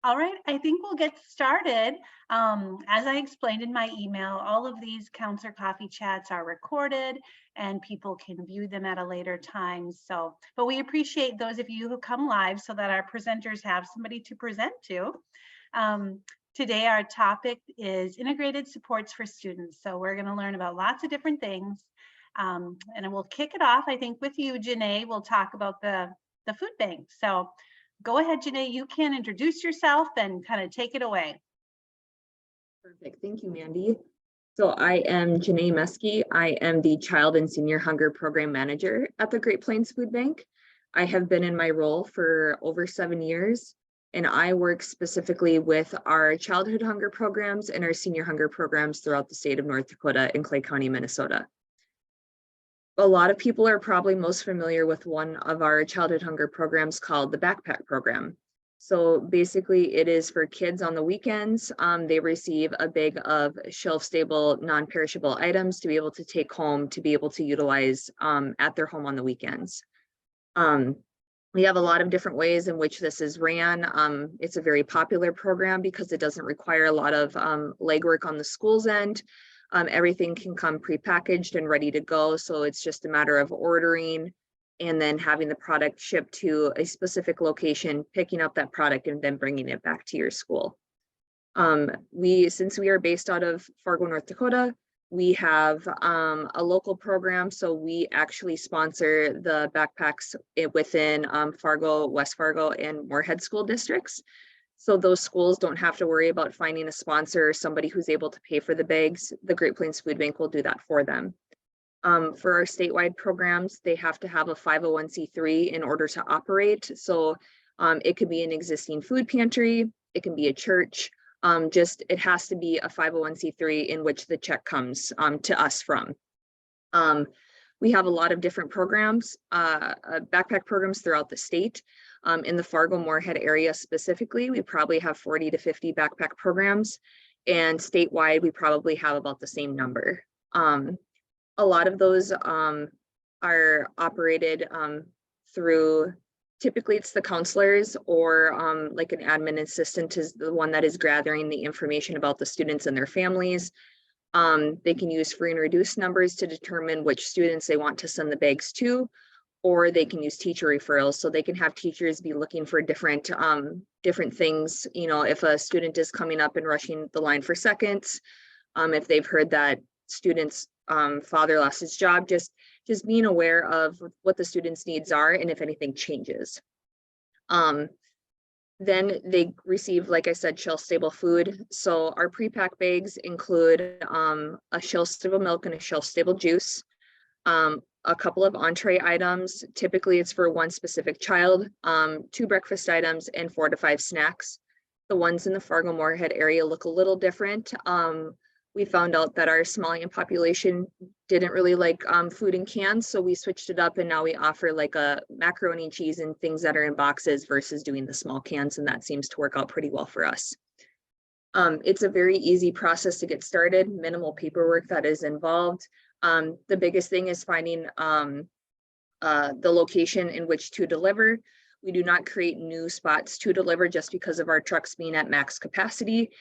All right, I think we'll get started. As I explained in my email, all of these Counselor Coffee Chats are recorded and people can view them at a later time. But we appreciate those of you who come live so that our presenters have somebody to present to. Um, Today, our topic is integrated supports for students. So we're going to learn about lots of different things. And we'll kick it off, I think, with you, Janae. We'll talk about the food bank. So go ahead, Janae, you can introduce yourself and kind of take it away. Perfect. Thank you, Mandy. So I am Janae Meske. I am the Child and Senior Hunger Program Manager at the Great Plains Food Bank. I have been in my role for over 7 years, and I work specifically with our childhood hunger programs and our senior hunger programs throughout the state of North Dakota and Clay County, Minnesota. A lot of people are probably most familiar with one of our childhood hunger programs called the Backpack Program. So basically it is for kids on the weekends. They receive a bag of shelf-stable, non-perishable items to be able to take home, to be able to utilize at their home on the weekends. We have a lot of different ways in which this is ran. It's a very popular program because it doesn't require a lot of legwork on the school's end. Everything can come prepackaged and ready to go. So it's just a matter of ordering and then having the product shipped to a specific location, picking up that product and then bringing it back to your school. Since we are based out of Fargo, North Dakota, we have a local program. So we actually sponsor the backpacks within Fargo, West Fargo, and Moorhead school districts. So those schools don't have to worry about finding a sponsor or somebody who's able to pay for the bags. The Great Plains Food Bank will do that for them. For our statewide programs, they have to have a 501c3 in order to operate. So it could be an existing food pantry, it can be a church, it has to be a 501c3 in which the check comes to us from. We have a lot of different programs, backpack programs throughout the state. In the Fargo Moorhead area specifically, we probably have 40 to 50 backpack programs, and statewide, we probably have about the same number. A lot of those are operated through, typically it's the counselors or like an admin assistant is the one that is gathering the information about the students and their families. They can use free and reduced numbers to determine which students they want to send the bags to, or they can use teacher referrals. So they can have teachers be looking for different things. You know, if a student is coming up and rushing the line for seconds, if they've heard that student's father lost his job, just being aware of what the student's needs are and if anything changes. Then they receive, like I said, shelf-stable food. So our pre-pack bags include a shelf-stable milk and a shelf-stable juice, a couple of entree items. Typically it's for one specific child, 2 breakfast items and 4 to 5 snacks. The ones in the Fargo Moorhead area look a little different. We found out that our Somalian population didn't really like food in cans, so we switched it up and now we offer like a macaroni and cheese and things that are in boxes versus doing the small cans, and that seems to work out pretty well for us. It's a very easy process to get started, minimal paperwork that is involved. The biggest thing is finding the location in which to deliver. We do not create new spots to deliver just because of our trucks being at max capacity.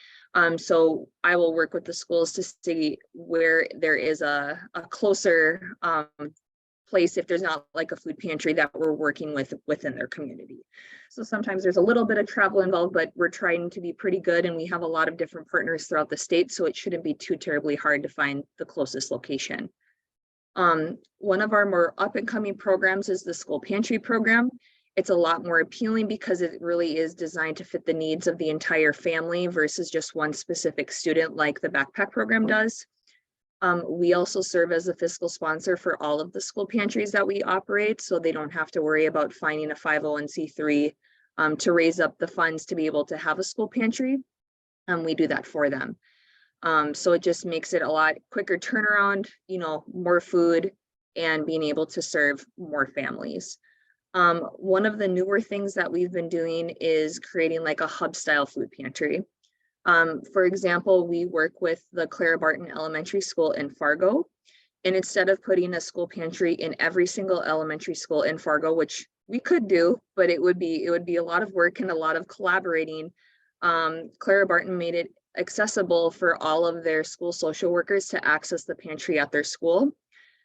So I will work with the schools to see where there is a closer place if there's not like a food pantry that we're working with within their community. So sometimes there's a little bit of travel involved, but we're trying to be pretty good, and we have a lot of different partners throughout the state, so it shouldn't be too terribly hard to find the closest location. One of our more up and coming programs is the school pantry program. It's a lot more appealing because it really is designed to fit the needs of the entire family versus just one specific student like the backpack program does. We also serve as a fiscal sponsor for all of the school pantries that we operate, so they don't have to worry about finding a 501c3 to raise up the funds to be able to have a school pantry. We do that for them. So it just makes it a lot quicker turnaround, you know, more food and being able to serve more families. One of the newer things that we've been doing is creating like a hub style food pantry. For example, we work with the Clara Barton Elementary School in Fargo, and instead of putting a school pantry in every single elementary school in Fargo, which we could do, but it would be a lot of work and a lot of collaborating Clara Barton made it accessible for all of their school social workers to access the pantry at their school.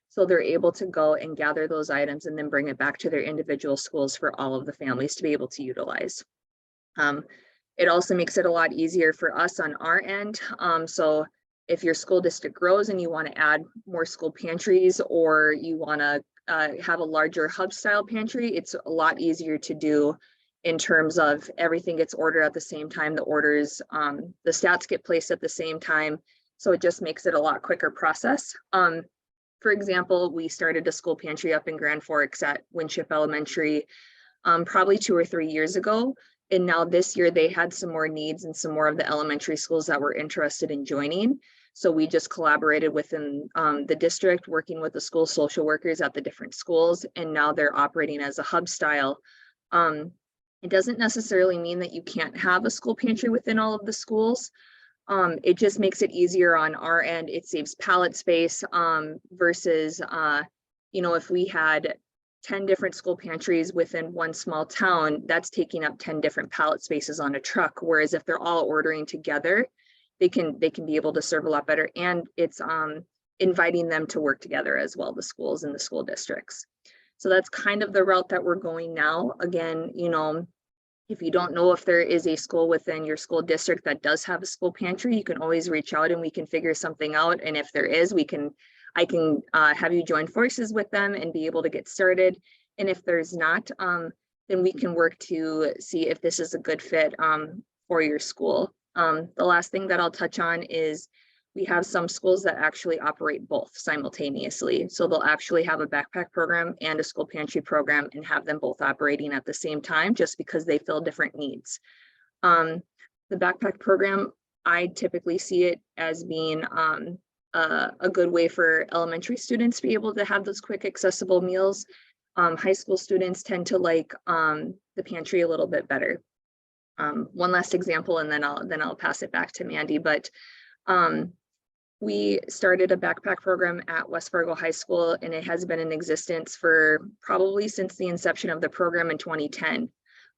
So they're able to go and gather those items and then bring it back to their individual schools for all of the families to be able to utilize. It also makes it a lot easier for us on our end. So if your school district grows and you want to add more school pantries, or you want to have a larger hub style pantry, it's a lot easier to do in terms of everything gets ordered at the same time. The orders, the stats get placed at the same time. So it just makes it a lot quicker process. For example, we started a school pantry up in Grand Forks at Winship Elementary probably 2 or 3 years ago. And now this year they had some more needs and some more of the elementary schools that were interested in joining. So we just collaborated within the district, working with the school social workers at the different schools, and now they're operating as a hub style. It doesn't necessarily mean that you can't have a school pantry within all of the schools. It just makes it easier on our end. It saves pallet space versus, if we had 10 different school pantries within one small town, that's taking up 10 different pallet spaces on a truck. Whereas if they're all ordering together, they can be able to serve a lot better. And it's inviting them to work together as well, the schools and the school districts. So that's kind of the route that we're going now. Again, if you don't know if there is a school within your school district that does have a school pantry, you can always reach out and we can figure something out. And if there is, I can have you join forces with them and be able to get started. And if there's not, then we can work to see if this is a good fit for your school. The last thing that I'll touch on is we have some schools that actually operate both simultaneously. So they'll actually have a backpack program and a school pantry program and have them both operating at the same time, just because they fill different needs. The backpack program, I typically see it as being a good way for elementary students to be able to have those quick accessible meals. High school students tend to like the pantry a little bit better. One last example, and then I'll pass it back to Mandy, but we started a backpack program at West Fargo High School, and it has been in existence for probably since the inception of the program in 2010.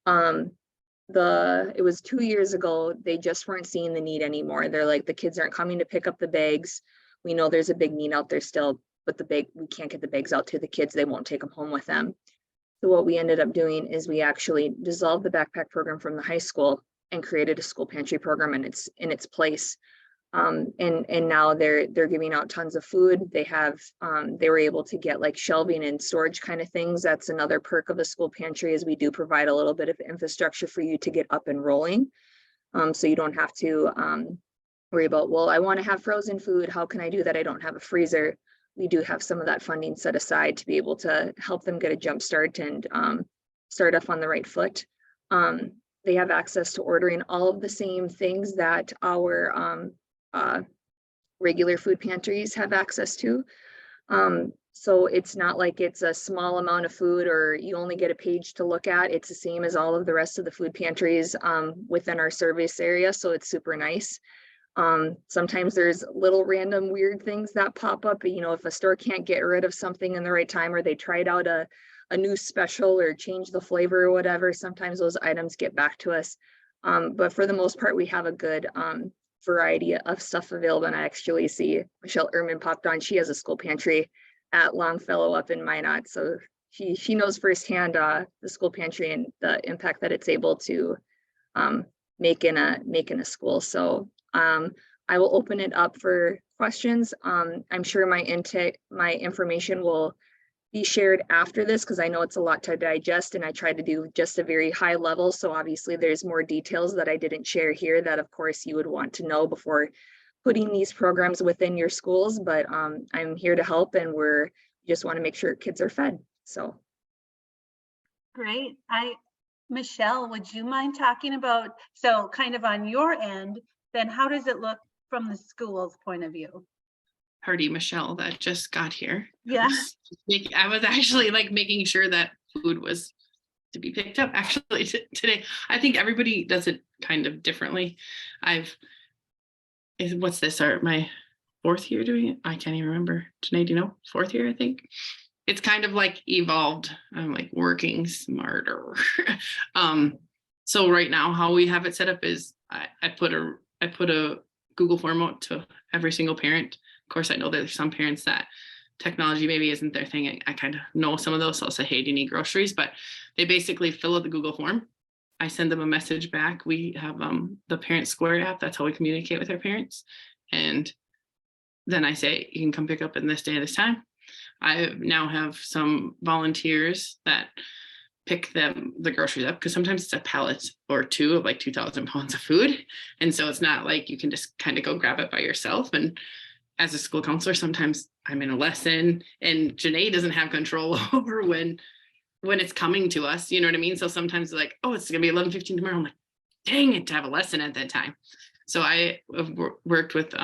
It was 2 years ago, they just weren't seeing the need anymore. They're like, the kids aren't coming to pick up the bags. We know there's a big need out there still, but we can't get the bags out to the kids. They won't take them home with them. So what we ended up doing is we actually dissolved the backpack program from the high school and created a school pantry program in its place. And now they're giving out tons of food. They were able to get like shelving and storage kind of things. That's another perk of a school pantry, is we do provide a little bit of infrastructure for you to get up and rolling. So you don't have to worry about, well, I want to have frozen food. How can I do that? I don't have a freezer. We do have some of that funding set aside to be able to help them get a jump start and start off on the right foot. They have access to ordering all of the same things that our regular food pantries have access to. So it's not like it's a small amount of food or you only get a page to look at. It's the same as all of the rest of the food pantries within our service area. So it's super nice. Sometimes there's little random weird things that pop up. If a store can't get rid of something in the right time, or they tried out a new special or change the flavor or whatever, sometimes those items get back to us. But for the most part, we have a good variety of stuff available. And I actually see Michelle Ehrman popped on. She has a school pantry at Longfellow up in Minot. So she knows firsthand the school pantry and the impact that it's able to make in a school. So I will open it up for questions. I'm sure my information will be shared after this, because I know it's a lot to digest, and I try to do just a very high level. So obviously there's more details that I didn't share here that of course you would want to know before putting these programs within your schools, but I'm here to help, and we just want to make sure kids are fed. So. Great. Michelle, would you mind talking about, so kind of on your end, then how does it look from the school's point of view? Hardy Michelle that just got here. Yeah. I was actually like making sure that food was to be picked up actually today. I think everybody does it kind of differently. What's this? My 4th year doing it? I can't even remember. Janae, do you know? 4th year, I think. It's kind of like evolved. I'm like working smarter. So right now how we have it set up is I put a Google form out to every single parent. Of course, I know there's some parents that technology maybe isn't their thing. I kind of know some of those. So I'll say, hey, do you need groceries? But they basically fill out the Google form. I send them a message back. We have the Parent Square app. That's how we communicate with our parents. And then I say, you can come pick up in this day at this time. I now have some volunteers that pick the groceries up, because sometimes it's a pallet or two of like 2,000 pounds of food. And so it's not like you can just kind of go grab it by yourself. And as a school counselor, sometimes I'm in a lesson and Janae doesn't have control over when it's coming to us, you know what I mean? So sometimes like, oh, it's gonna be 11:15 tomorrow. I'm like, dang it, to have a lesson at that time. So I have worked with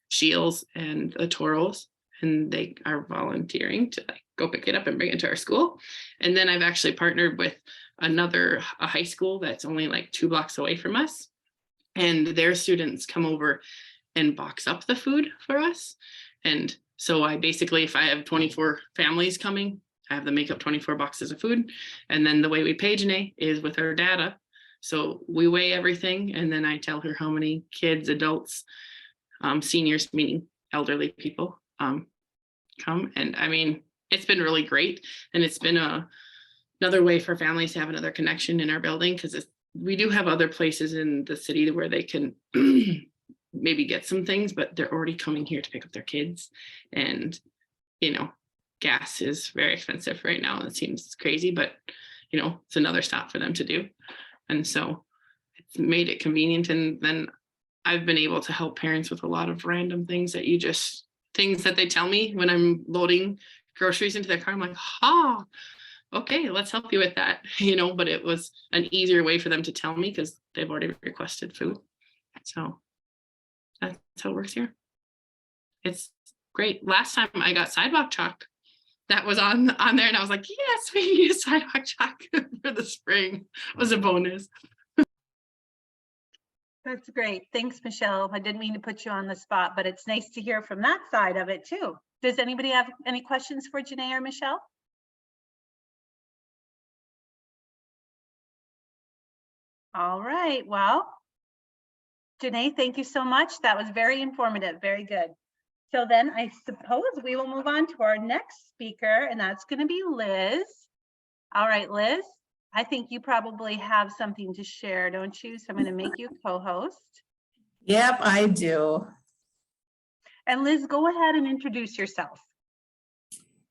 Shields and the Toros, and they are volunteering to like go pick it up and bring it to our school. And then I've actually partnered with a high school that's only like 2 blocks away from us. And their students come over and box up the food for us. And so I basically, if I have 24 families coming, I have them make up 24 boxes of food. And then the way we pay Janae is with our data. So we weigh everything, and then I tell her how many kids, adults, seniors, meaning elderly people, come. And I mean, it's been really great. And it's been another way for families to have another connection in our building, because we do have other places in the city where they can maybe get some things, but they're already coming here to pick up their kids. And, you know, gas is very expensive right now. And it seems crazy, but, you know, it's another stop for them to do. And so it's made it convenient. And then I've been able to help parents with a lot of random things things that they tell me when I'm loading groceries into their car. I'm like, okay, let's help you with that, you know, but it was an easier way for them to tell me because they've already requested food. So that's how it works here. It's great. Last time I got sidewalk chalk that was on there, and I was like, yes, we need a sidewalk chalk for the spring. It was a bonus. That's great. Thanks, Michelle. I didn't mean to put you on the spot, but it's nice to hear from that side of it too. Does anybody have any questions for Janae or Michelle? All right, well, Janae, thank you so much. That was very informative, very good. So then I suppose we will move on to our next speaker, and that's going to be Liz. All right, Liz, I think you probably have something to share, don't you? So I'm going to make you co-host. Yep, I do. And Liz, go ahead and introduce yourself.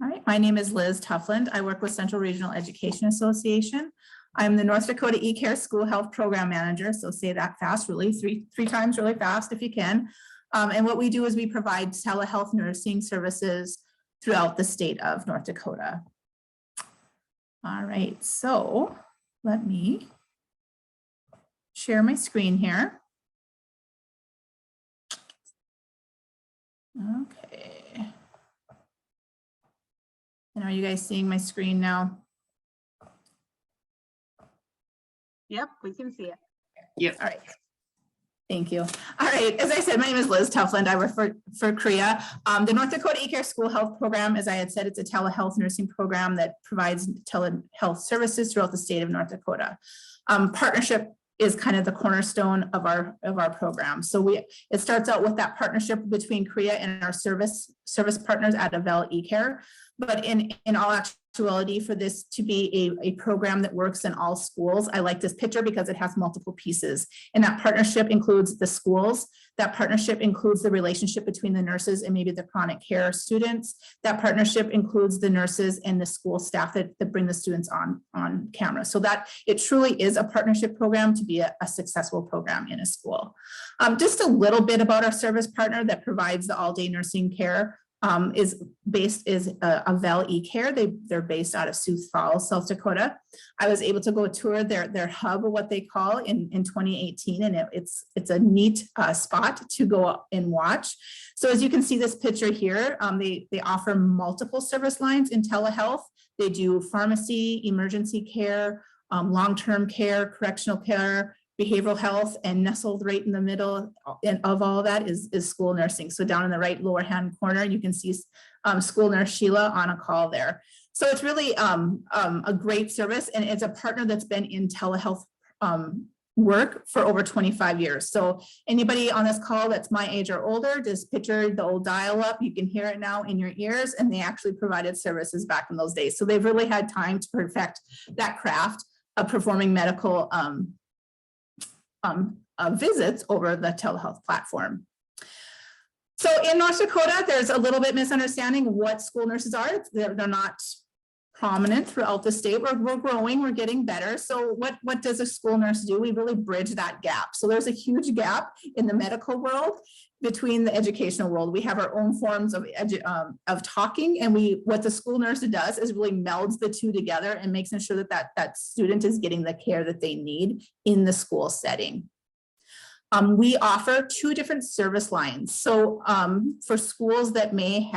All right, my name is Liz Tuffland. I work with Central Regional Education Association. I'm the North Dakota eCare School Health Program Manager, so say that fast, really, three times really fast if you can. And what we do is we provide telehealth nursing services throughout the state of North Dakota. All right, so let me share my screen here. Okay. And are you guys seeing my screen now? Yep, we can see it. Yep. All right. Thank you. All right. As I said, my name is Liz Tuffland. I work for CREA. The North Dakota eCare School Health Program, as I had said, it's a telehealth nursing program that provides telehealth services throughout the state of North Dakota. Partnership is kind of the cornerstone of our program. So it starts out with that partnership between CREA and our service partners at Avell eCare. But in all actuality, for this to be a program that works in all schools, I like this picture because it has multiple pieces. And that partnership includes the schools. That partnership includes the relationship between the nurses and maybe the chronic care students. That partnership includes the nurses and the school staff that bring the students on camera. So that it truly is a partnership program to be a successful program in a school. Just a little bit about our service partner that provides the all-day nursing care. Is Avell eCare. They're based out of Sioux Falls, South Dakota. I was able to go tour their hub, what they call, in 2018, and it's a neat spot to go and watch. So as you can see this picture here, they offer multiple service lines in telehealth. They do pharmacy, emergency care, long-term care, correctional care, behavioral health, and nestled right in the middle of all of that is school nursing. So down in the right lower hand corner, you can see school nurse Sheila on a call there. So it's really a great service, and it's a partner that's been in telehealth work for over 25 years. So anybody on this call that's my age or older, just picture the old dial-up. You can hear it now in your ears, and they actually provided services back in those days. So they've really had time to perfect that craft of performing medical visits over the telehealth platform. So in North Dakota, there's a little bit misunderstanding of what school nurses are. They're not prominent throughout the state. We're growing, we're getting better. So what does a school nurse do? We really bridge that gap. So there's a huge gap in the medical world between the educational world. We have our own forms of talking, and what the school nurse does is really melds the two together and makes sure that that student is getting the care that they need in the school setting. We offer two different service lines. So for schools that may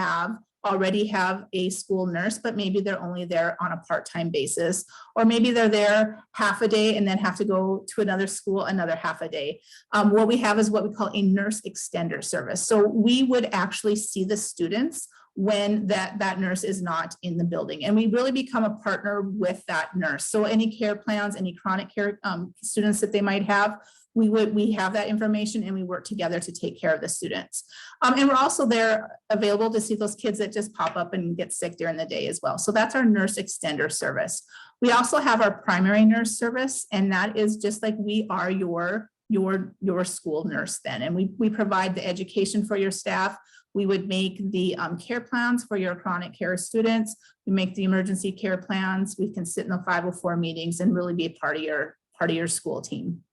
already have a school nurse, but maybe they're only there on a part-time basis, or maybe they're there half a day and then have to go to another school another half a day. What we have is what we call a nurse extender service. So we would actually see the students when that nurse is not in the building, and we really become a partner with that nurse. So any care plans, any chronic care students that they might have, we have that information, and we work together to take care of the students. And we're also there available to see those kids that just pop up and get sick during the day as well. So that's our nurse extender service. We also have our primary nurse service, and that is just like we are your school nurse then. And we provide the education for your staff. We would make the care plans for your chronic care students. We make the emergency care plans. We can sit in the 504 meetings and really be a part of your school team.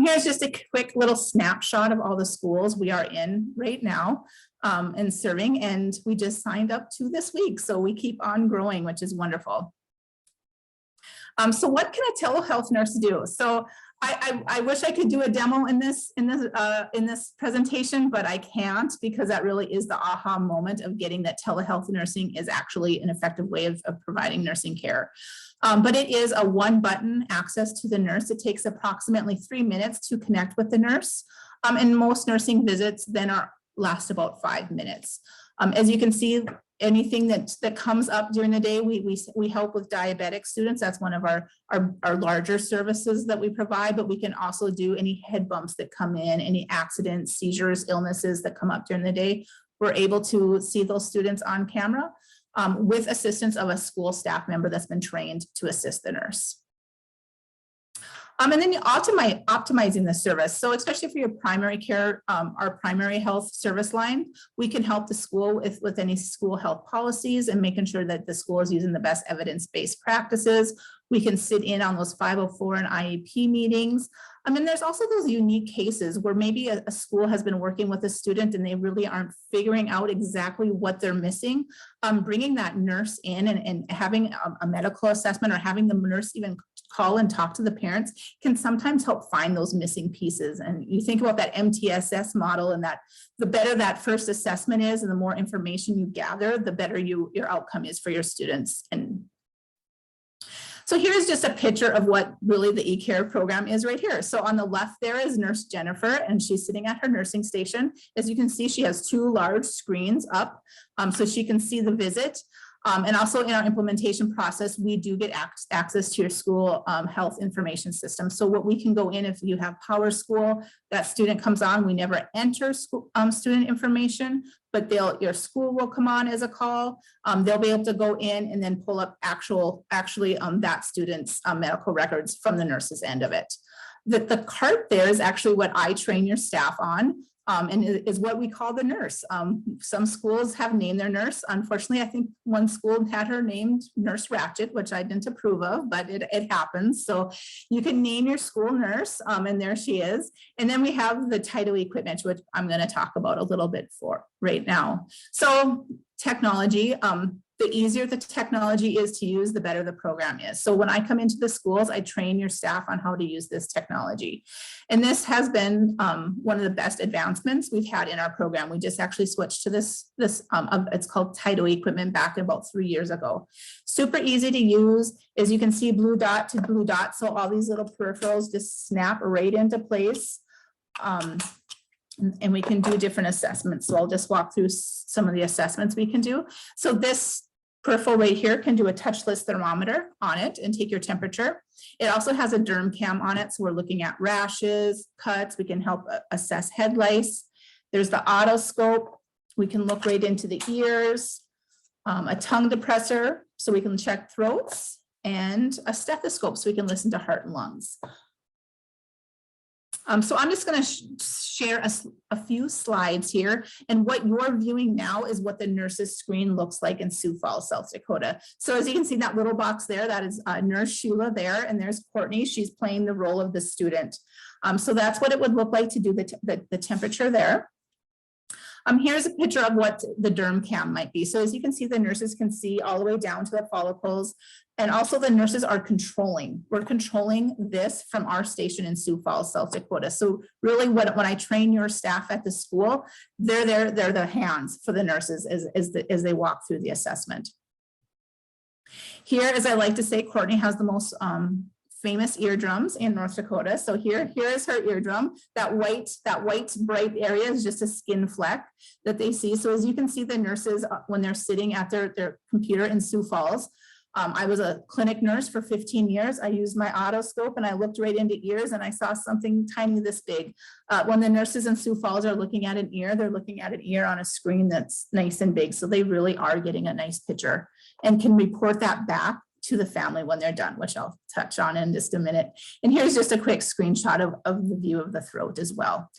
Here's just a quick little snapshot of all the schools we are in right now and serving, and we just signed up to this week. So we keep on growing, which is wonderful. So what can a telehealth nurse do? So I wish I could do a demo in this presentation, but I can't, because that really is the aha moment of getting that telehealth nursing is actually an effective way of providing nursing care. But it is a one-button access to the nurse. It takes approximately 3 minutes to connect with the nurse. And most nursing visits then last about 5 minutes. As you can see, anything that comes up during the day, we help with diabetic students. That's one of our larger services that we provide, but we can also do any head bumps that come in, any accidents, seizures, illnesses that come up during the day. We're able to see those students on camera with assistance of a school staff member that's been trained to assist the nurse. And then optimizing the service. So especially for your primary care, our primary health service line, we can help the school with any school health policies and making sure that the school is using the best evidence-based practices. We can sit in on those 504 and IEP meetings. I mean, there's also those unique cases where maybe a school has been working with a student and they really aren't figuring out exactly what they're missing. Bringing that nurse in and having a medical assessment, or having the nurse even call and talk to the parents, can sometimes help find those missing pieces. And you think about that MTSS model, and that the better that first assessment is and the more information you gather, the better your outcome is for your students. And so here's just a picture of what really the eCare program is right here. So on the left there is Nurse Jennifer, and she's sitting at her nursing station. As you can see, she has 2 large screens up so she can see the visit. And also in our implementation process, we do get access to your school health information system. So what we can go in, if you have Power School, that student comes on, we never enter school, student information, but your school will come on as a call. They'll be able to go in and then pull up actually that student's medical records from the nurse's end of it. The cart there is actually what I train your staff on. And it is what we call the nurse. Some schools have named their nurse. Unfortunately, I think one school had her named Nurse Ratchet, which I didn't approve of, but it happens. So you can name your school nurse, and there she is. And then we have the title equipment, which I'm going to talk about a little bit for right now. So technology. The easier the technology is to use, the better the program is. So when I come into the schools, I train your staff on how to use this technology. And this has been one of the best advancements we've had in our program. We just actually switched to this it's called Title equipment back about 3 years ago. Super easy to use. As you can see, blue dot to blue dot. So all these little peripherals just snap right into place. And we can do different assessments. So I'll just walk through some of the assessments we can do. So this peripheral right here can do a touchless thermometer on it and take your temperature. It also has a derm cam on it. So we're looking at rashes, cuts. We can help assess head lice. There's the otoscope. We can look right into the ears, a tongue depressor, so we can check throats, and a stethoscope, so we can listen to heart and lungs. So I'm just going to share a few slides here. And what you're viewing now is what the nurse's screen looks like in Sioux Falls, South Dakota. So as you can see, that little box there, that is Nurse Sheila there. And there's Courtney. She's playing the role of the student. So that's what it would look like to do the temperature there. Here's a picture of what the derm cam might be. So as you can see, the nurses can see all the way down to the follicles. And also the nurses are controlling. We're controlling this from our station in Sioux Falls, South Dakota. So really when I train your staff at the school, they're the hands for the nurses as they walk through the assessment. Here, as I like to say, Courtney has the most famous eardrums in North Dakota. So here is her eardrum. That white bright area is just a skin fleck that they see. So as you can see, the nurses, when they're sitting at their computer in Sioux Falls, I was a clinic nurse for 15 years. I used my otoscope and I looked right into ears and I saw something tiny this big. When the nurses in Sioux Falls are looking at an ear, they're looking at an ear on a screen that's nice and big. So they really are getting a nice picture and can report that back to the family when they're done, which I'll touch on in just a minute. And here's just a quick screenshot of the view of the throat as well.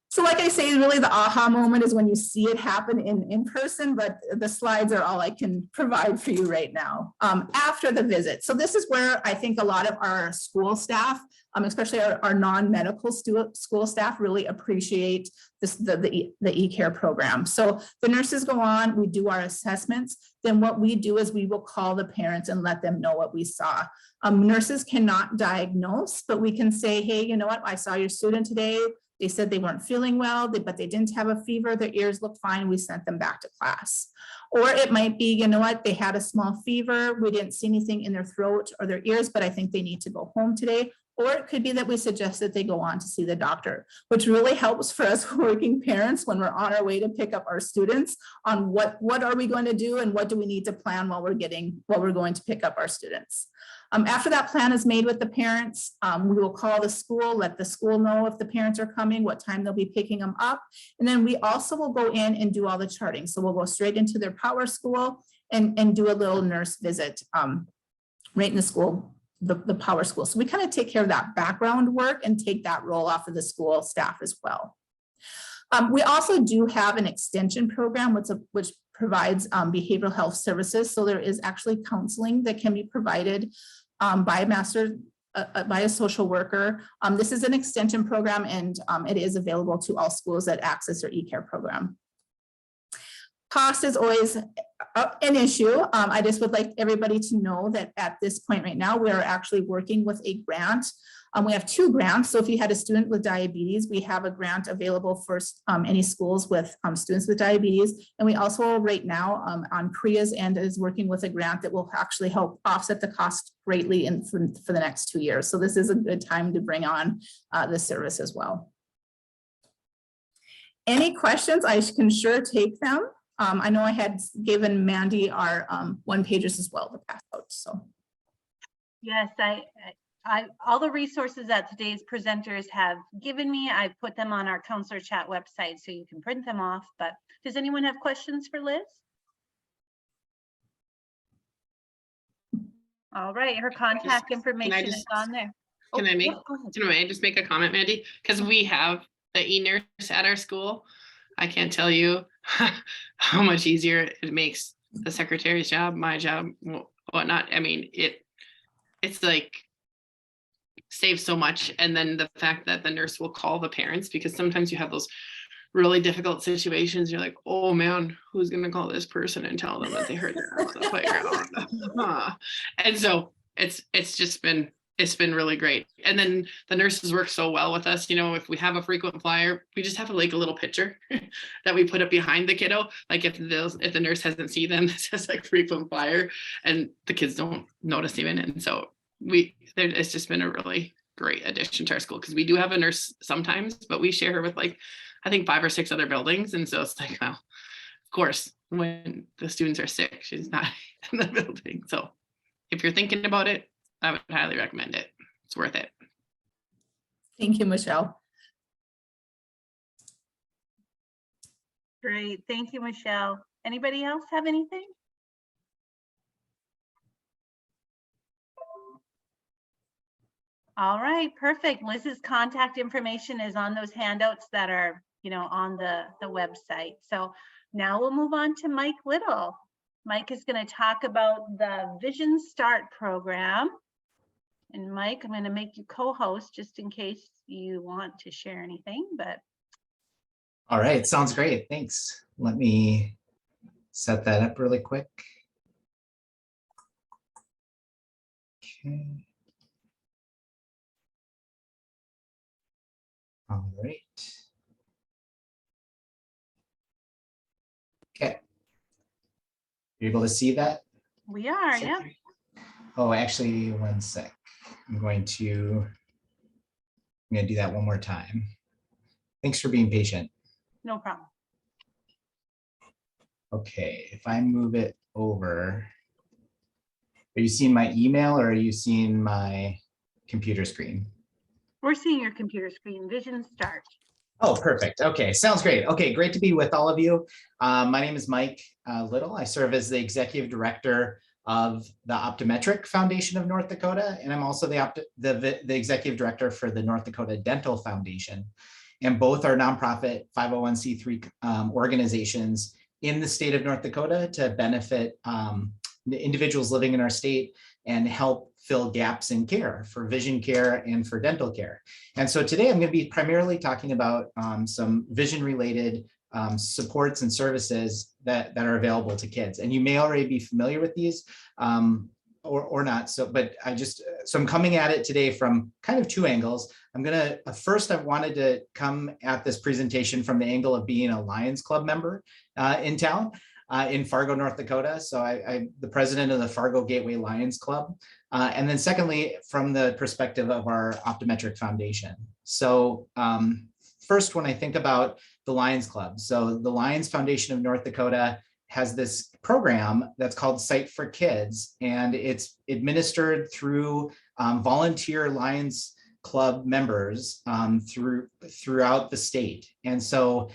So like I say, really the aha moment is when you see it happen in person, but the slides are all I can provide for you right now after the visit. So this is where I think a lot of our school staff, especially our non-medical school staff, really appreciate the e-care program. So the nurses go on, we do our assessments. Then what we do is we will call the parents and let them know what we saw. Nurses cannot diagnose, but we can say, hey, you know what, I saw your student today. They said they weren't feeling well, but they didn't have a fever. Their ears looked fine. We sent them back to class. Or it might be, you know what, they had a small fever. We didn't see anything in their throat or their ears, but I think they need to go home today. Or it could be that we suggest that they go on to see the doctor, which really helps for us working parents when we're on our way to pick up our students on what are we going to do and what do we need to plan while we're going to pick up our students. After that plan is made with the parents, we will call the school, let the school know if the parents are coming, what time they'll be picking them up. And then we also will go in and do all the charting. So we'll go straight into their power school and do a little nurse visit right in the school, the power school. So we kind of take care of that background work and take that role off of the school staff as well. We also do have an extension program, which provides behavioral health services. So there is actually counseling that can be provided by a social worker. This is an extension program and it is available to all schools that access our e-care program. Cost is always an issue. I just would like everybody to know that at this point right now, we are actually working with a grant. We have 2 grants. So if you had a student with diabetes, we have a grant available for any schools with students with diabetes. And we also right now on CREA's end is working with a grant that will actually help offset the cost greatly for the next 2 years. So this is a good time to bring on this service as well. Any questions? I can sure take them. I know I had given Mandy our one pagers as well to pass out. So yes, all the resources that today's presenters have given me, I've put them on our counselor chat website so you can print them off. But does anyone have questions for Liz? All right, her contact information is on there. Can I just make a comment, Mandy? Because we have the e-nurse at our school. I can't tell you how much easier it makes the secretary's job, my job, whatnot. I mean, it's like saves so much. And then the fact that the nurse will call the parents, because sometimes you have those really difficult situations. You're like, oh man, who's going to call this person and tell them that they hurt their arm on the playground? And so it's been really great. And then the nurses work so well with us. You know, if we have a frequent flyer, we just have like a little picture that we put up behind the kiddo. Like if the nurse hasn't seen them, it says like frequent flyer and the kids don't notice even. And so it's just been a really great addition to our school because we do have a nurse sometimes, but we share her with like, I think 5 or 6 other buildings. And so it's like, well, of course, when the students are sick. She's not in the building. So if you're thinking about it, I would highly recommend it. It's worth it. Thank you, Michelle. Great. Thank you, Michelle. Anybody else have anything? All right, perfect. Liz's contact information is on those handouts that are, on the website. So now we'll move on to Mike Little. Mike is going to talk about the Vision Start program. And Mike, I'm going to make you co-host just in case you want to share anything, but. All right, sounds great. Thanks. Let me set that up really quick. Okay. All right. Okay. You able to see that? We are, yeah. Oh, actually, one sec. I'm going to do that one more time. Thanks for being patient. No problem. Okay, if I move it over, are you seeing my email or are you seeing my computer screen? We're seeing your computer screen, Vision Start. Oh, perfect. Okay, sounds great. Okay, great to be with all of you. My name is Mike Little. I serve as the executive director of the Optometric Foundation of North Dakota, and I'm also the executive director for the North Dakota Dental Foundation. And both are nonprofit 501c3 organizations in the state of North Dakota to benefit the individuals living in our state and help fill gaps in care for vision care and for dental care. And so today I'm going to be primarily talking about some vision related supports and services that are available to kids. And you may already be familiar with these or not. So, but so I'm coming at it today from kind of two angles. I'm gonna, first I wanted to come at this presentation from the angle of being a Lions Club member in town. In Fargo, North Dakota. So I'm the president of the Fargo Gateway Lions Club. And then secondly, from the perspective of our Optometric Foundation. So first, when I think about the Lions Club, so the Lions Foundation of North Dakota has this program that's called Sight for Kids, and it's administered through volunteer Lions Club members throughout the state. And so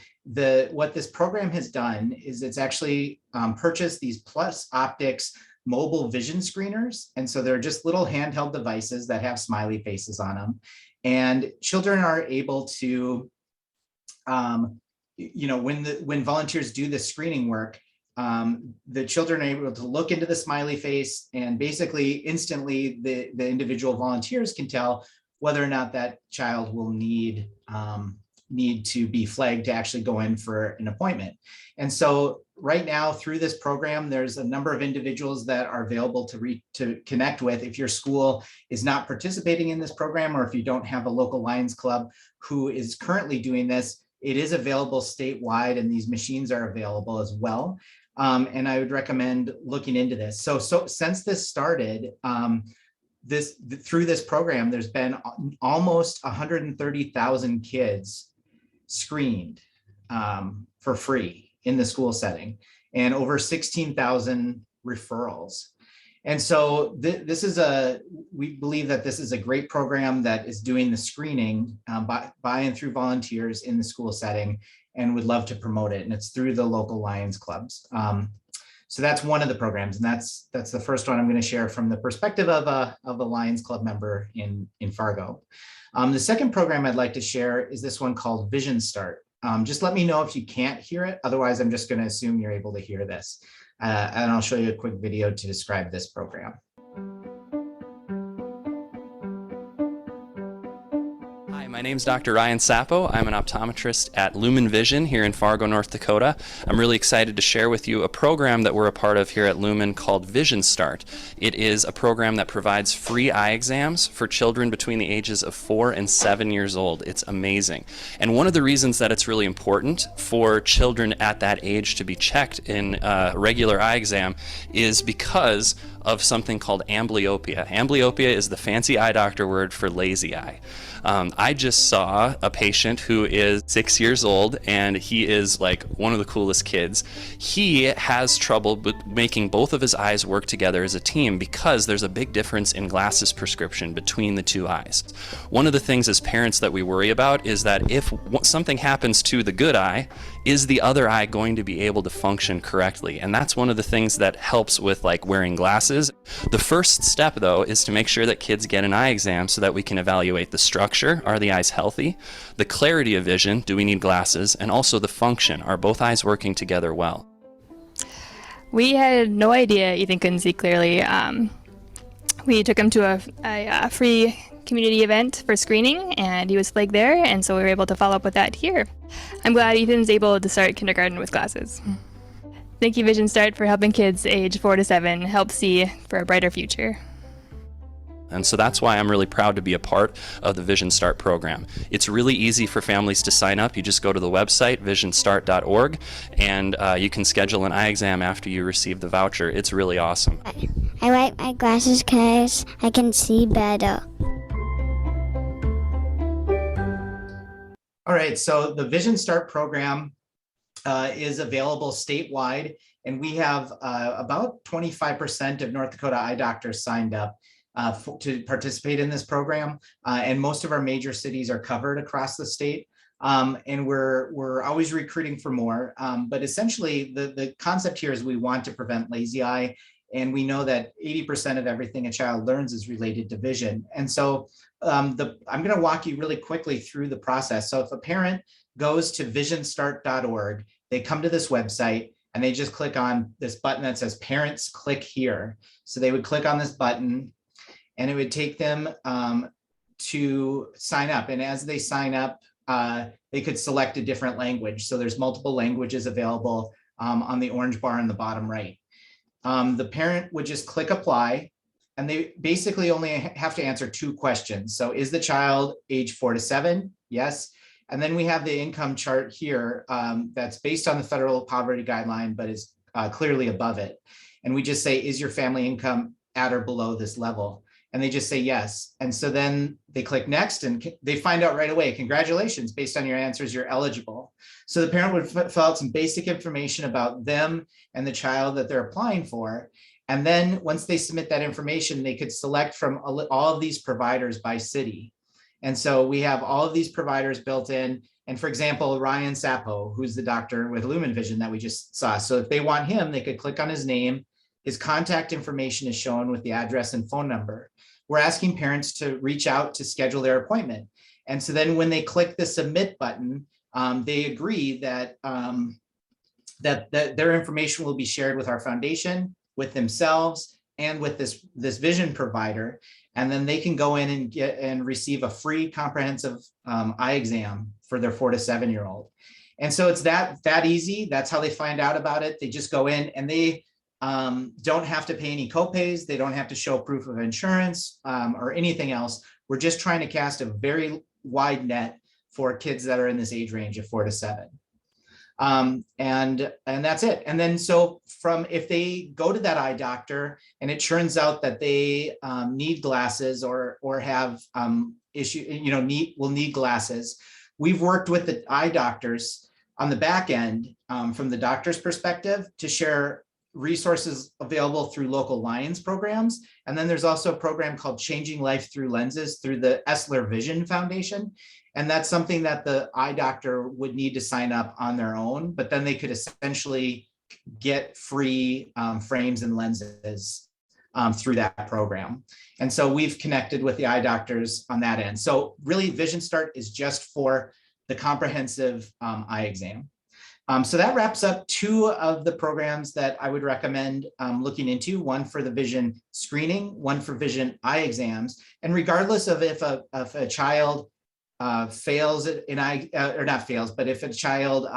what this program has done is it's actually purchased these Plus Optics mobile vision screeners. And so they're just little handheld devices that have smiley faces on them. And children are able to, when volunteers do the screening work, the children are able to look into the smiley face, and basically instantly the individual volunteers can tell whether or not that child will need to be flagged to actually go in for an appointment. And so right now through this program, there's a number of individuals that are available to connect with. If your school is not participating in this program, or if you don't have a local Lions Club who is currently doing this, it is available statewide, and these machines are available as well. And I would recommend looking into this. So since this started, through this program, there's been almost 130,000 kids screened for free in the school setting, and over 16,000 referrals. And so we believe that this is a great program that is doing the screening by and through volunteers in the school setting, and would love to promote it. And it's through the local Lions Clubs. So that's one of the programs, and that's the first one I'm going to share from the perspective of a Lions Club member in Fargo. The second program I'd like to share is this one called Vision Start. Just let me know if you can't hear it. Otherwise, I'm just going to assume you're able to hear this. And I'll show you a quick video to describe this program. Hi, my name is Dr. Ryan Sapo. I'm an optometrist at Lumen Vision here in Fargo, North Dakota. I'm really excited to share with you a program that we're a part of here at Lumen called Vision Start. It is a program that provides free eye exams for children between the ages of 4 and 7 years old. It's amazing. And one of the reasons that it's really important for children at that age to be checked in a regular eye exam is because of something called amblyopia. Amblyopia is the fancy eye doctor word for lazy eye. I just just saw a patient who is 6 years old, and he is like one of the coolest kids. He has trouble making both of his eyes work together as a team because there's a big difference in glasses prescription between the two eyes. One of the things as parents that we worry about is that if something happens to the good eye, is the other eye going to be able to function correctly? And that's one of the things that helps with like wearing glasses. The first step though is to make sure that kids get an eye exam so that we can evaluate the structure, are the eyes healthy, the clarity of vision, do we need glasses, and also the function, are both eyes working together well? We had no idea Ethan couldn't see clearly. We took him to a free community event for screening, and he was flagged there, and so we were able to follow up with that here. I'm glad Ethan's able to start kindergarten with glasses. Thank you, Vision Start, for helping kids age 4 to 7 help see for a brighter future. And so that's why I'm really proud to be a part of the Vision Start program. It's really easy for families to sign up. You just go to the website, visionstart.org, and you can schedule an eye exam after you receive the voucher. It's really awesome. I like my glasses because I can see better. All right, so the Vision Start program is available statewide, and we have about 25% of North Dakota eye doctors signed up to participate in this program, and most of our major cities are covered across the state. And we're always recruiting for more, but essentially the concept here is we want to prevent lazy eye, and we know that 80% of everything a child learns is related to vision. And so I'm going to walk you really quickly through the process. So if a parent goes to visionstart.org, they come to this website and they just click on this button that says parents click here. So they would click on this button and it would take them to sign up. And as they sign up, they could select a different language. So there's multiple languages available on the orange bar in the bottom right. The parent would just click apply, and they basically only have to answer 2 questions. So is the child age 4 to 7? Yes. And then we have the income chart here that's based on the federal poverty guideline, but is clearly above it. And we just say, is your family income at or below this level? And they just say yes. And so then they click next and they find out right away, congratulations, based on your answers, you're eligible. So the parent would fill out some basic information about them and the child that they're applying for. And then once they submit that information, they could select from all of these providers by city. And so we have all of these providers built in. And for example, Ryan Sapo, who's the doctor with Lumen Vision that we just saw. So if they want him, they could click on his name. His contact information is shown with the address and phone number. We're asking parents to reach out to schedule their appointment. And so then when they click the submit button, they agree that, that their information will be shared with our foundation, with themselves, and with this vision provider. And then they can go in and get and receive a free comprehensive eye exam for their 4 to 7-year-old. And so it's that easy. That's how they find out about it. They just go in and they don't have to pay any copays. They don't have to show proof of insurance or anything else. We're just trying to cast a very wide net for kids that are in this age range of 4 to 7. And that's it. And then so if they go to that eye doctor and it turns out that they need glasses or have will need glasses, we've worked with the eye doctors on the back end from the doctor's perspective to share resources available through local Lions programs. And then there's also a program called Changing Life Through Lenses through the Esler Vision Foundation. And that's something that the eye doctor would need to sign up on their own, but then they could essentially get free frames and lenses through that program. And so we've connected with the eye doctors on that end. So really Vision Start is just for the comprehensive eye exam. So that wraps up 2 of the programs that I would recommend looking into, one for the vision screening, one for vision eye exams. And regardless of if a child fails in eye, or not fails, but if a child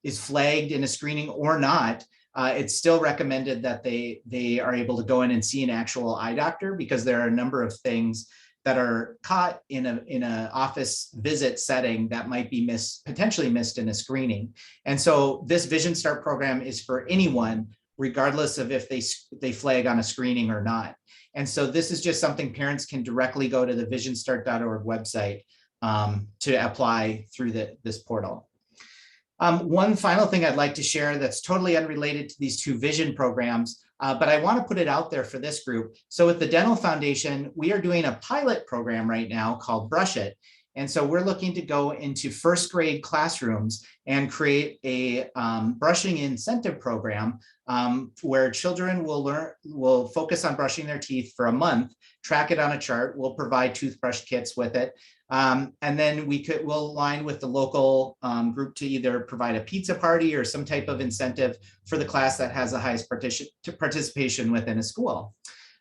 is flagged in a screening or not, it's still recommended that they are able to go in and see an actual eye doctor, because there are a number of things that are caught in a office visit setting that might be potentially missed in a screening. And so this Vision Start program is for anyone, regardless of if they flag on a screening or not. And so this is just something parents can directly go to the visionstart.org website, to apply through this portal. One final thing I'd like to share that's totally unrelated to these two vision programs, but I want to put it out there for this group. So with the Dental Foundation, we are doing a pilot program right now called Brush It. And so we're looking to go into first grade classrooms and create a brushing incentive program where children will focus on brushing their teeth for a month, track it on a chart. We'll provide toothbrush kits with it. And then we'll align with the local group to either provide a pizza party or some type of incentive for the class that has the highest participation within a school.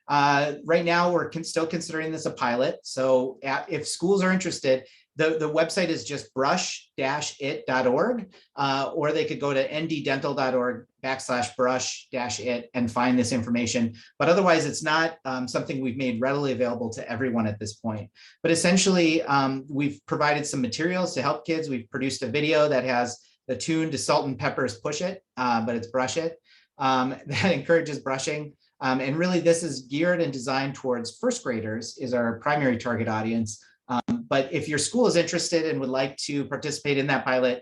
Right now, we're still considering this a pilot. So if schools are interested, the website is just brush-it.org, or they could go to nddental.org/brush-it and find this information. But otherwise, it's not something we've made readily available to everyone at this point. But essentially, we've provided some materials to help kids. We've produced a video that has the tune to Salt and Pepper's Push It, but it's Brush It, that encourages brushing. And really, this is geared and designed towards first graders is our primary target audience. But if your school is interested and would like to participate in that pilot,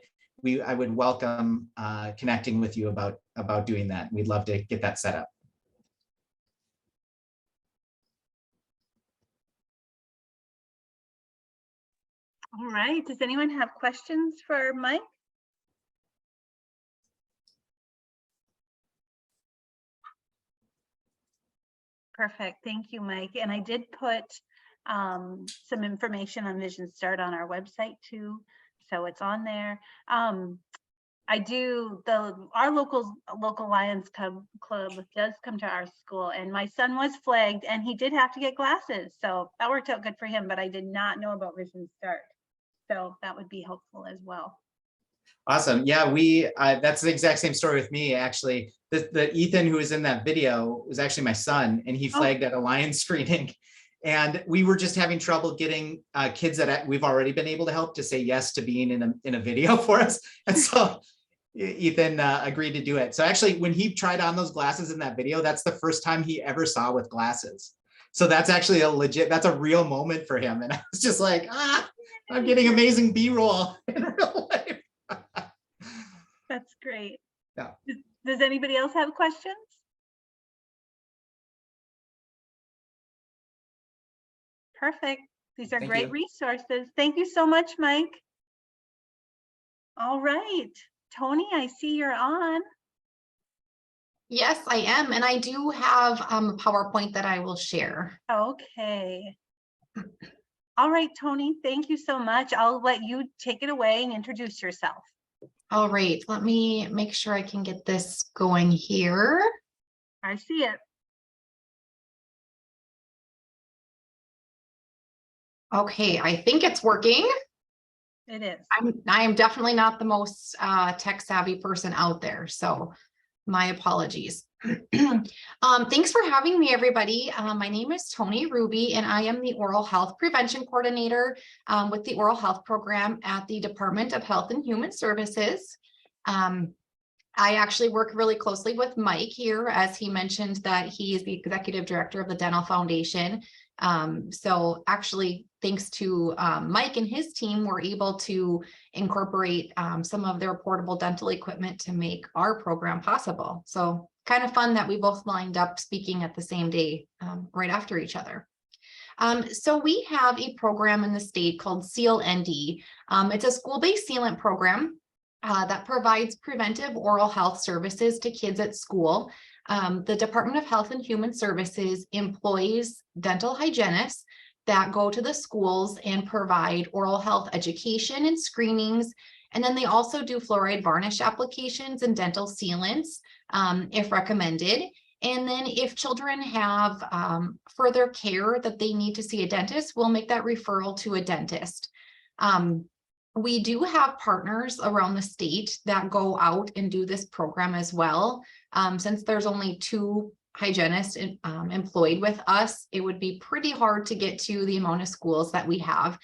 I would welcome connecting with you about doing that. We'd love to get that set up. All right, does anyone have questions for Mike? Perfect, thank you, Mike. And I did put some information on Vision Start on our website too, so it's on there. Our local Lions Club does come to our school, and my son was flagged and he did have to get glasses, so that worked out good for him, but I did not know about Vision Start, so that would be helpful as well. Awesome. Yeah, that's the exact same story with me, actually. The Ethan who was in that video was actually my son, and he flagged at a Lions screening. And we were just having trouble getting kids that we've already been able to help to say yes to being in a video for us. And so Ethan agreed to do it. So actually, when he tried on those glasses in that video, that's the first time he ever saw with glasses. So that's actually that's a real moment for him. And I was just like, I'm getting amazing B-roll in real life. That's great. Yeah. Does anybody else have questions? Perfect. These are great resources. Thank you so much, Mike. All right, Tony, I see you're on. Yes, I am. And I do have a PowerPoint that I will share. Okay. All right, Tony, thank you so much. I'll let you take it away and introduce yourself. All right, let me make sure I can get this going here. I see it. Okay, I think it's working. It is. I am definitely not the most tech savvy person out there, so my apologies. Thanks for having me, everybody. My name is Tony Ruby, and I am the Oral Health Prevention Coordinator with the Oral Health Program at the Department of Health and Human Services. I actually work really closely with Mike here, as he mentioned that he is the Executive Director of the Dental Foundation. So actually, thanks to Mike and his team, we're able to incorporate some of their portable dental equipment to make our program possible. So kind of fun that we both lined up speaking at the same day right after each other. So we have a program in the state called SEAL-ND. It's a school-based sealant program that provides preventive oral health services to kids at school. The Department of Health and Human Services employs dental hygienists that go to the schools and provide oral health education and screenings. And then they also do fluoride varnish applications and dental sealants if recommended. And then if children have further care that they need to see a dentist, we'll make that referral to a dentist. We do have partners around the state that go out and do this program as well. Since there's only 2 hygienists employed with us, it would be pretty hard to get to the amount of schools that we have.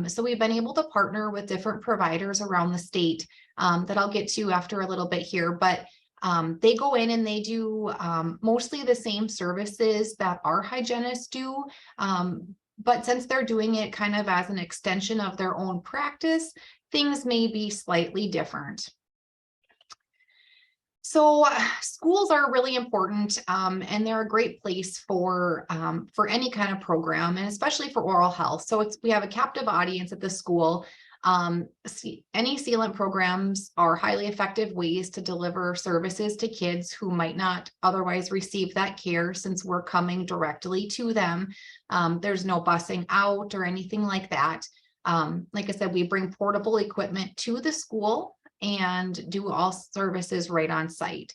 So we've been able to partner with different providers around the state that I'll get to after a little bit here, but they go in and they do mostly the same services that our hygienists do. But since they're doing it kind of as an extension of their own practice, things may be slightly different. So schools are really important, and they're a great place for any kind of program, and especially for oral health. So we have a captive audience at the school. Any sealant programs are highly effective ways to deliver services to kids who might not otherwise receive that care, since we're coming directly to them. There's no busing out or anything like that. Like I said, we bring portable equipment to the school and do all services right on site.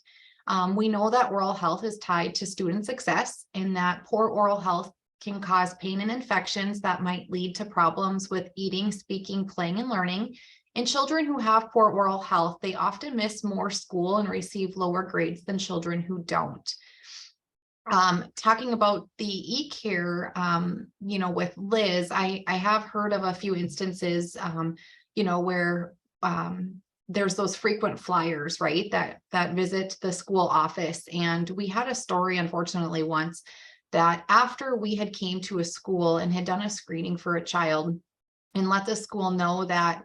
We know that oral health is tied to student success, and that poor oral health can cause pain and infections that might lead to problems with eating, speaking, playing, and learning. And children who have poor oral health, they often miss more school and receive lower grades than children who don't. Talking about the e-care, with Liz, I have heard of a few instances, where there's those frequent flyers, right, that visit the school office. And we had a story, unfortunately, once that after we had came to a school and had done a screening for a child and let the school know that,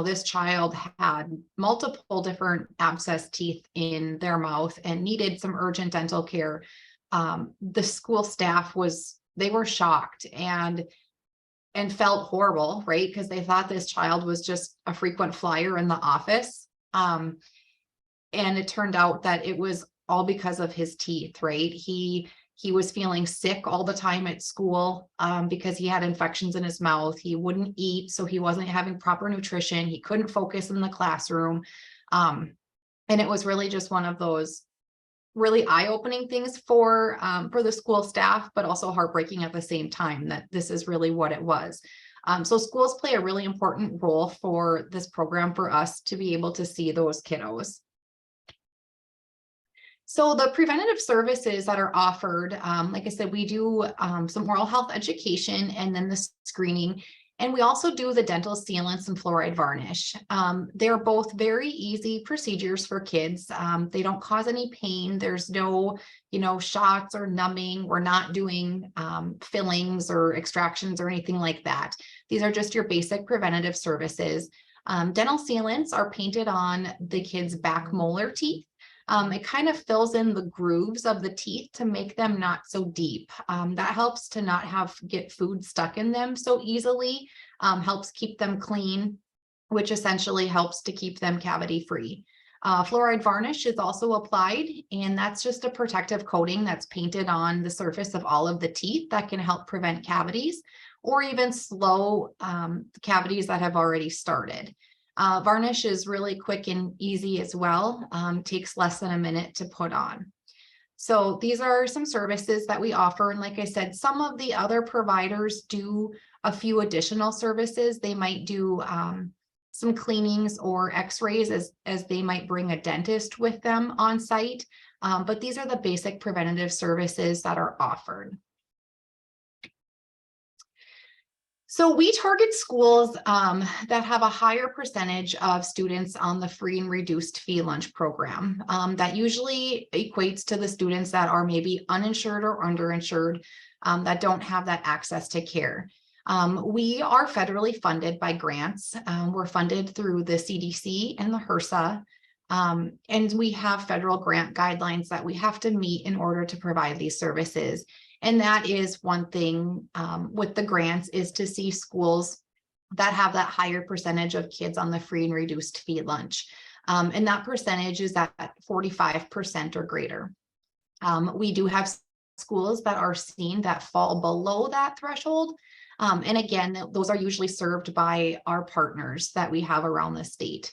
this child had multiple different abscess teeth in their mouth and needed some urgent dental care, the school staff they were shocked and felt horrible, right? Because they thought this child was just a frequent flyer in the office. And it turned out that it was all because of his teeth, right? He was feeling sick all the time at school because he had infections in his mouth. He wouldn't eat, so he wasn't having proper nutrition. He couldn't focus in the classroom. And it was really just one of those really eye-opening things for the school staff, but also heartbreaking at the same time that this is really what it was. So schools play a really important role for this program for us to be able to see those kiddos. So the preventative services that are offered, like I said, we do some oral health education and then the screening. And we also do the dental sealants and fluoride varnish. They're both very easy procedures for kids. They don't cause any pain. There's no, shots or numbing. We're not doing fillings or extractions or anything like that. These are just your basic preventative services. Dental sealants are painted on the kids' back molar teeth. It kind of fills in the grooves of the teeth to make them not so deep. That helps to not get food stuck in them so easily, helps keep them clean, which essentially helps to keep them cavity free. Fluoride varnish is also applied, and that's just a protective coating that's painted on the surface of all of the teeth that can help prevent cavities or even slow cavities that have already started. Varnish is really quick and easy as well, takes less than a minute to put on. So these are some services that we offer. And like I said, some of the other providers do a few additional services. They might do some cleanings or x-rays as they might bring a dentist with them on site. But these are the basic preventative services that are offered. So we target schools that have a higher percentage of students on the free and reduced fee lunch program. That usually equates to the students that are maybe uninsured or underinsured, that don't have that access to care. We are federally funded by grants. We're funded through the CDC and the HRSA. And we have federal grant guidelines that we have to meet in order to provide these services. And that is one thing with the grants, is to see schools that have that higher percentage of kids on the free and reduced fee lunch. And that percentage is at 45% or greater. We do have schools that are seen that fall below that threshold. And again, those are usually served by our partners that we have around the state.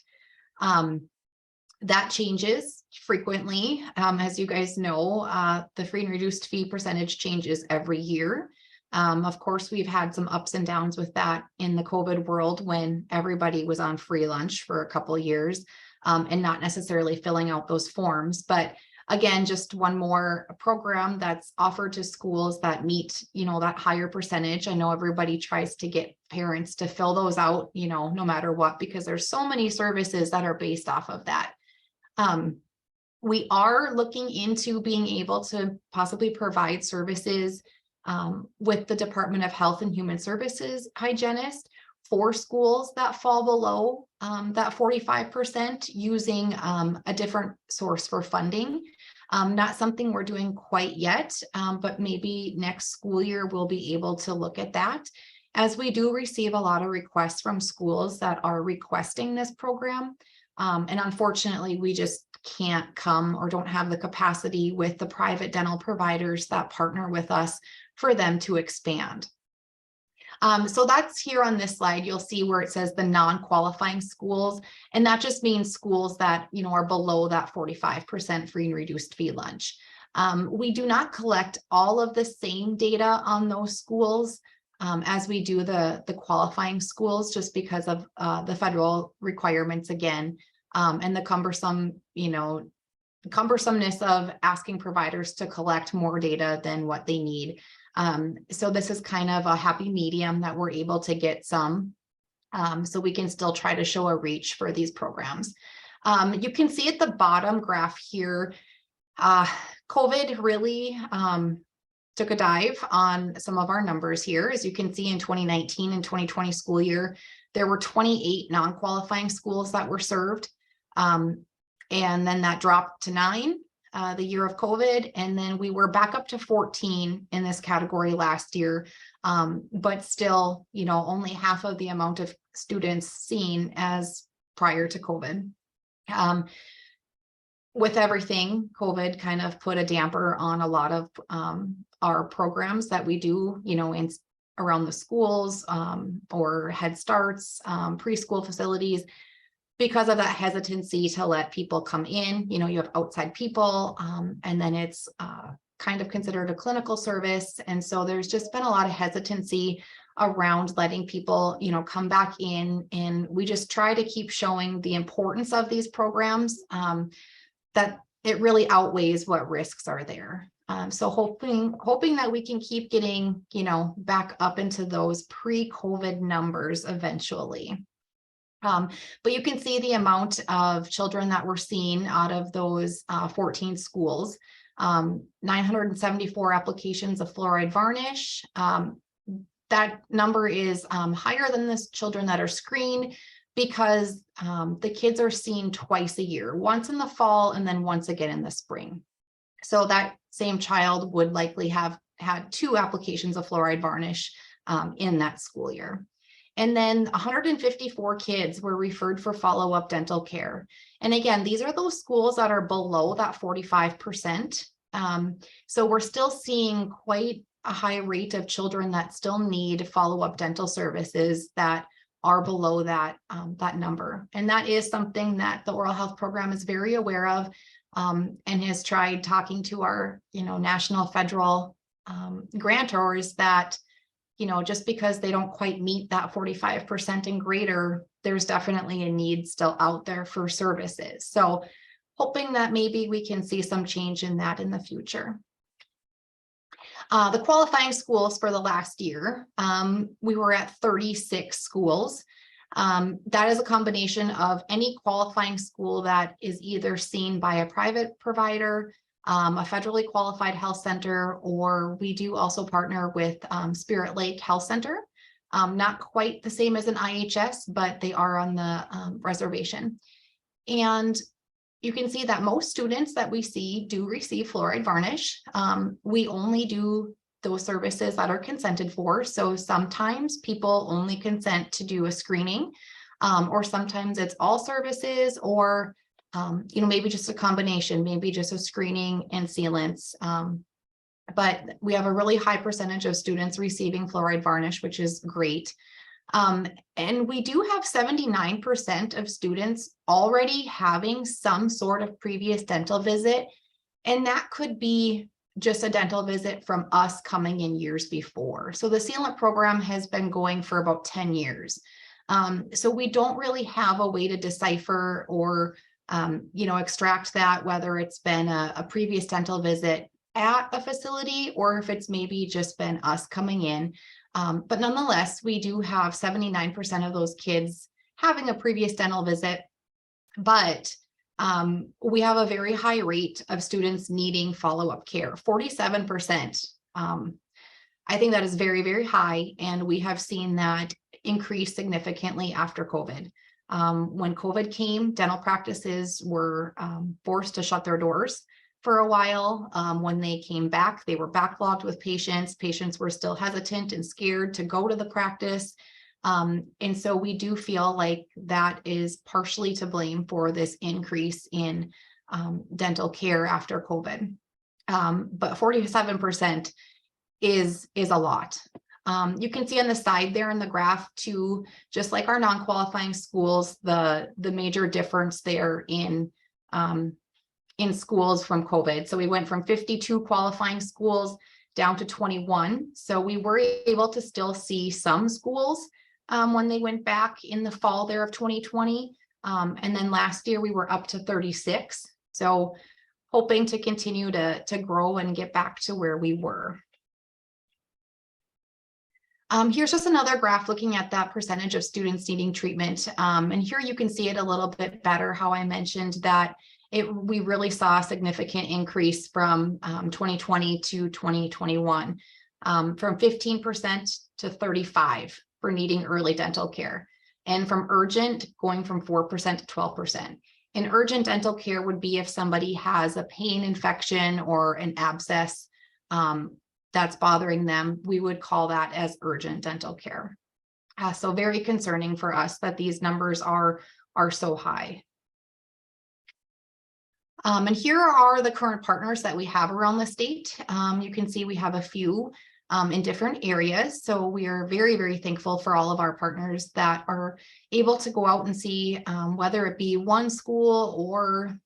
That changes frequently. As you guys know, the free and reduced fee percentage changes every year. Of course, we've had some ups and downs with that in the COVID world when everybody was on free lunch for a couple of years and not necessarily filling out those forms. But again, just one more program that's offered to schools that meet, that higher percentage. I know everybody tries to get parents to fill those out, no matter what, because there's so many services that are based off of that. We are looking into being able to possibly provide services with the Department of Health and Human Services hygienist for schools that fall below that 45% using a different source for funding. Not something we're doing quite yet, but maybe next school year we'll be able to look at that, as we do receive a lot of requests from schools that are requesting this program. And unfortunately, we just can't come or don't have the capacity with the private dental providers that partner with us for them to expand. So that's here on this slide. You'll see where it says the non-qualifying schools, and that just means schools that, you know, are below that 45% free and reduced fee lunch. We do not collect all of the same data on those schools as we do the qualifying schools, just because of the federal requirements again, and the cumbersomeness of asking providers to collect more data than what they need. So this is kind of a happy medium that we're able to get some, so we can still try to show a reach for these programs. You can see at the bottom graph here, COVID really took a dive on some of our numbers here. As you can see, in 2019 and 2020 school year, there were 28 non-qualifying schools that were served. And then that dropped to 9 the year of COVID. And then we were back up to 14 in this category last year. But still, you know, only half of the amount of students seen as prior to COVID. With everything, COVID kind of put a damper on a lot of our programs that we do, you know, in around the schools or Head Starts, preschool facilities, because of that hesitancy to let people come in. You know, you have outside people, and then it's kind of considered a clinical service. And so there's just been a lot of hesitancy around letting people, you know, come back in. And we just try to keep showing the importance of these programs, that it really outweighs what risks are there. So hoping that we can keep getting, you know, back up into those pre-COVID numbers eventually. But you can see the amount of children that were seen out of those 14 schools. 974 applications of fluoride varnish. That number is higher than the children that are screened, because the kids are seen twice a year, once in the fall and then once again in the spring. So that same child would likely have had 2 applications of fluoride varnish in that school year. And then 154 kids were referred for follow-up dental care. And again, these are those schools that are below that 45%. So we're still seeing quite a high rate of children that still need follow-up dental services that are below that, that number. And that is something that the oral health program is very aware of, and has tried talking to our, you know, national, federal grantors that, you know, just because they don't quite meet that 45% and greater, there's definitely a need still out there for services. So hoping that maybe we can see some change in that in the future. The qualifying schools for the last year, we were at 36 schools. That is a combination of any qualifying school that is either seen by a private provider, a federally qualified health center, or we do also partner with Spirit Lake Health Center. Not quite the same as an IHS, but they are on the reservation. And you can see that most students that we see do receive fluoride varnish. We only do those services that are consented for. So sometimes people only consent to do a screening, or sometimes it's all services, or you know, maybe just a combination, maybe just a screening and sealants. But we have a really high percentage of students receiving fluoride varnish, which is great. And we do have 79% of students already having some sort of previous dental visit. And that could be just a dental visit from us coming in years before. So the sealant program has been going for about 10 years. So we don't really have a way to decipher or you know, extract that, whether it's been a previous dental visit at a facility or if it's maybe just been us coming in. But nonetheless, we do have 79% of those kids having a previous dental visit, but we have a very high rate of students needing follow-up care, 47%. I think that is very, very high, and we have seen that increase significantly after COVID. When COVID came, dental practices were forced to shut their doors for a while. When they came back, they were backlogged with patients. Patients were still hesitant and scared to go to the practice. And so we do feel like that is partially to blame for this increase in dental care after COVID. But 47% is a lot. You can see on the side there in the graph too, just like our non-qualifying schools, the major difference there in schools from COVID. So we went from 52 qualifying schools down to 21. So we were able to still see some schools when they went back in the fall there of 2020. And then last year we were up to 36. So hoping to continue to grow and get back to where we were. Here's just another graph looking at that percentage of students needing treatment. And here you can see it a little bit better, how I mentioned that we really saw a significant increase from 2020 to 2021, from 15% to 35% for needing early dental care, and from urgent going from 4% to 12%. And urgent dental care would be if somebody has a pain infection or an abscess that's bothering them. We would call that as urgent dental care. So very concerning for us that these numbers are so high. And here are the current partners that we have around the state. You can see we have a few in different areas. So we are very, very thankful for all of our partners that are able to go out and see whether it be one school or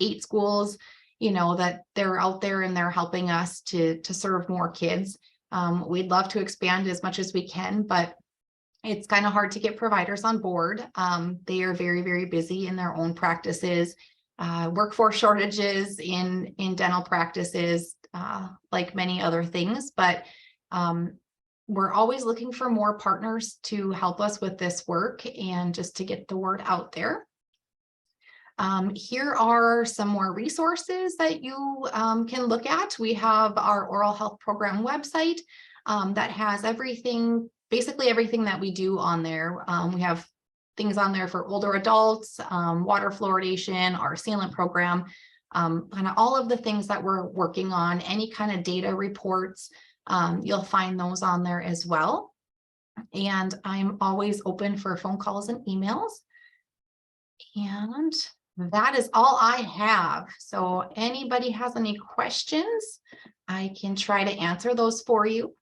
8 schools, you know, that they're out there and they're helping us to serve more kids. We'd love to expand as much as we can, but it's kind of hard to get providers on board. They are very, very busy in their own practices. Workforce shortages in dental practices, like many other things, but we're always looking for more partners to help us with this work and just to get the word out there. Here are some more resources that you can look at. We have our oral health program website that has everything, basically everything that we do on there. We have things on there for older adults, water fluoridation, our sealant program, kind of all of the things that we're working on, any kind of data reports, you'll find those on there as well. And I'm always open for phone calls and emails. And that is all I have. So anybody has any questions, I can try to answer those for you.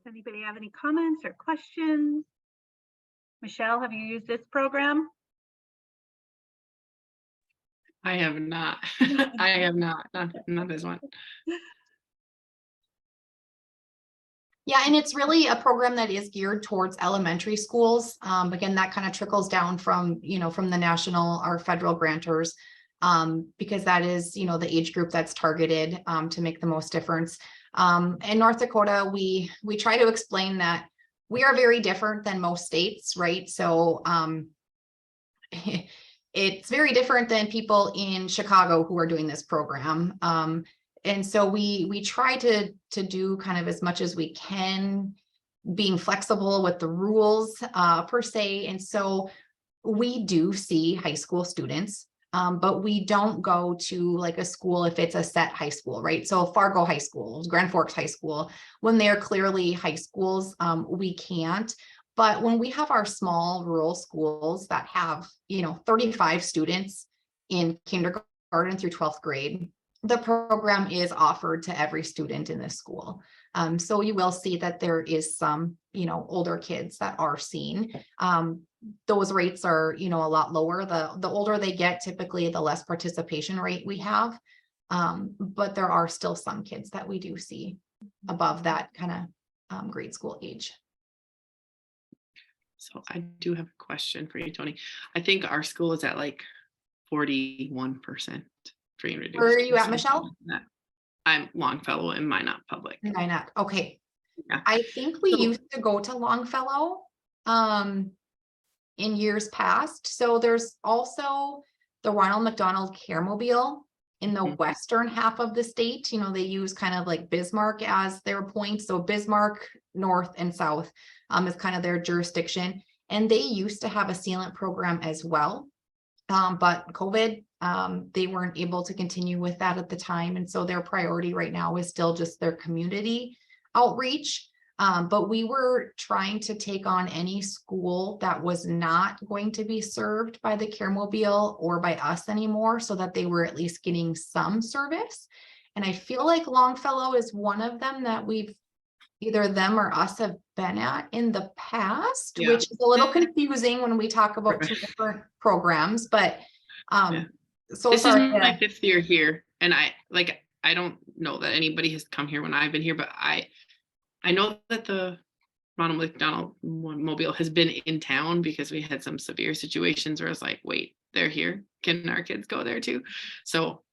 Does anybody have any comments or questions? Michelle, have you used this program? I have not. I have not this one. Yeah, and it's really a program that is geared towards elementary schools. Again, that kind of trickles down from, you know, from the national or federal grantors, because that is, you know, the age group that's targeted to make the most difference. In North Dakota, we try to explain that we are very different than most states, right? So it's very different than people in Chicago who are doing this program. And so we try to do kind of as much as we can, being flexible with the rules per se. And so we do see high school students, but we don't go to like a school if it's a set high school, right? So Fargo High School, Grand Forks High School, when they're clearly high schools, we can't. But when we have our small rural schools that have, you know, 35 students in kindergarten through 12th grade, the program is offered to every student in this school. So you will see that there is some, you know, older kids that are seen. Those rates are, you know, a lot lower. The older they get, typically the less participation rate we have. But there are still some kids that we do see above that kind of grade school age. So I do have a question for you, Tony. I think our school is at like 41% free and reduced. Where are you at, Michelle? Like I'm Longfellow and Minot Public. Minot. Okay. Yeah. I think we used to go to Longfellow in years past. So there's also the Ronald McDonald Care Mobile in the Mhm. western half of the state. You know, they use kind of like Bismarck as their point. So Bismarck, north and south, is kind of their jurisdiction. And they used to have a sealant program as well. But COVID, they weren't able to continue with that at the time. And so their priority right now is still just their community outreach. But we were trying to take on any school that was not going to be served by the CareMobile or by us anymore, so that they were at least getting some service. And I feel like Longfellow is one of them that we've either them or us have been at in the past, Yeah. which is a little confusing when we talk about two Right. different programs, but Yeah. so This is sorry. my 5th year here, and I don't know that anybody has come here when I've been here, but I know that the Ronald McDonald Mobile has been in town because we had some severe situations where it's like, wait, they're here. Can our kids go there too? So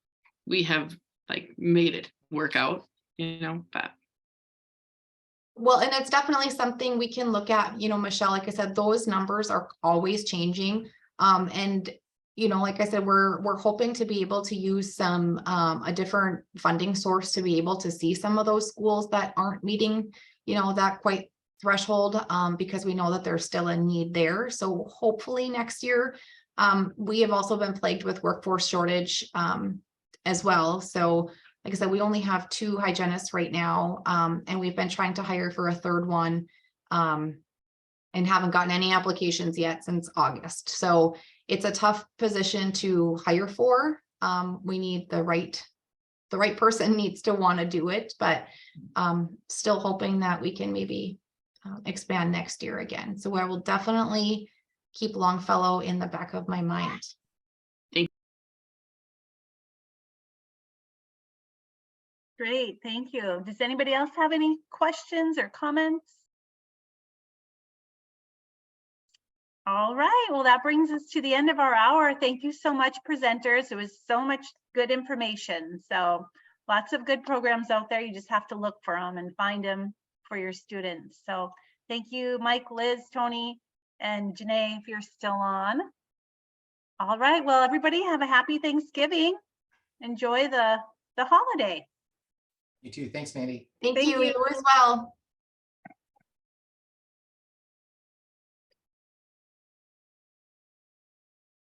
we have like made it work out, but Well, and it's definitely something we can look at, you know, Michelle, like I said, those numbers are always changing. And, you know, like I said, we're hoping to be able to use some, a different funding source to be able to see some of those schools that aren't meeting, you know, that quite threshold, because we know that there's still a need there. So hopefully next year, we have also been plagued with workforce shortage, as well. So like I said, we only have 2 hygienists right now, and we've been trying to hire for a 3rd one, and haven't gotten any applications yet since August. So it's a tough position to hire for. We need the right person needs to want to do it, but still hoping that we can maybe expand next year again. So I will definitely keep Longfellow in the back of my mind. Great, thank you. Does anybody else have any questions or comments? All right, well, that brings us to the end of our hour. Thank you so much, presenters. It was so much good information. So lots of good programs out there. You just have to look for them and find them for your students. So thank you, Mike, Liz, Tony, and Janae, if you're still on. All right, well, everybody have a happy Thanksgiving. Enjoy the holiday. You too. Thanks, Mandy. Thank Thank you, you. you as well.